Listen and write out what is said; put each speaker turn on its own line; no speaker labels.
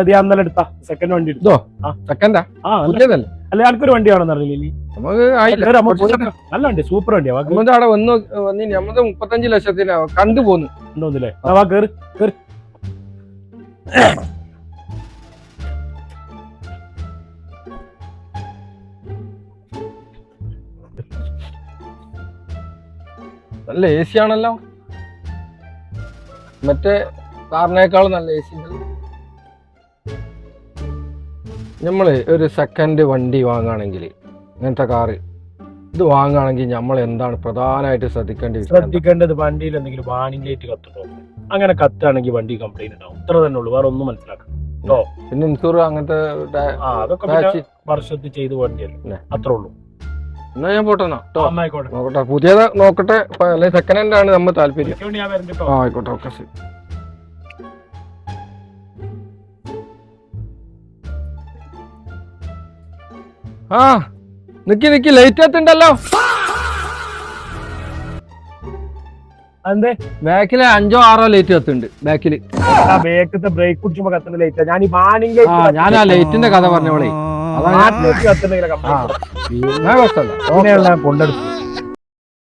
ഞാൻ ഇന്നലെ എടുത്താ സെക്കൻഡ് വണ്ടി എടുത്തോ?
സെക്കൻഡാ?
അല്ല എനിക്കൊരു വണ്ടി ആണെന്ന് അറിയില്ലേ? നല്ല വണ്ടി, സൂപ്പർ വണ്ടിയാ.
അവിടെ വന്ന് 35 ലക്ഷത്തിന് കണ്ടുപോന്നു
ഉണ്ടോന്നില്ലേ? വാ കേറി കേറി.
നല്ല എ സി ആണല്ലോ, മറ്റേ കാറിനേക്കാളും നല്ല എ സി. നമ്മള് ഒരു സെക്കൻഡ് വണ്ടി വാങ്ങുകയാണെങ്കിൽ, ഇങ്ങനത്തെ കാറ് ഇത് വാങ്ങുകയാണെങ്കിൽ നമ്മൾ എന്താണ് പ്രധാനമായിട്ട്
ശ്രദ്ധിക്കേണ്ടത്? വണ്ടിയിൽ എന്തെങ്കിലും വാണിംഗ് ലൈറ്റ് കത്തുണ്ടോ? അങ്ങനെ കത്താണെങ്കിൽ വണ്ടി കംപ്ലൈന്റ് ഉണ്ടാവും. ഇത്ര തന്നെ ഉള്ളൂ, വേറെ ഒന്നും മനസ്സിലാക്കണം.
പിന്നെ ഇൻഷൂർ അങ്ങനത്തെ
അതൊക്കെ വർഷത്തിൽ ചെയ്ത് വണ്ടിയല്ലേ, അത്രേ ഉള്ളൂ.
എന്നാ ഞാൻ പോട്ടെ, നോക്കട്ടെ, പുതിയത് നോക്കട്ടെ, അല്ലെ സെക്കൻഡ് ഹാൻഡ് ആണ് നമ്മൾ താല്പര്യം. ആയിക്കോട്ടെ, ഓക്കെ ശരി. നിക്ക് ലൈറ്റ് എത്തുണ്ടല്ലോ.
അതെ,
ബാക്കില് 5 or 6 ലൈറ്റ് കത്തുണ്ട്. ബാക്കില്
ബ്രേക്ക് പിടിച്ചുമ്പോ കത്തുന്ന ലൈറ്റ്. ഞാൻ
ആ ലൈറ്റിന്റെ കഥ പറഞ്ഞോളെ,
കത്തുന്നില്ല കൊണ്ടെടുത്തു.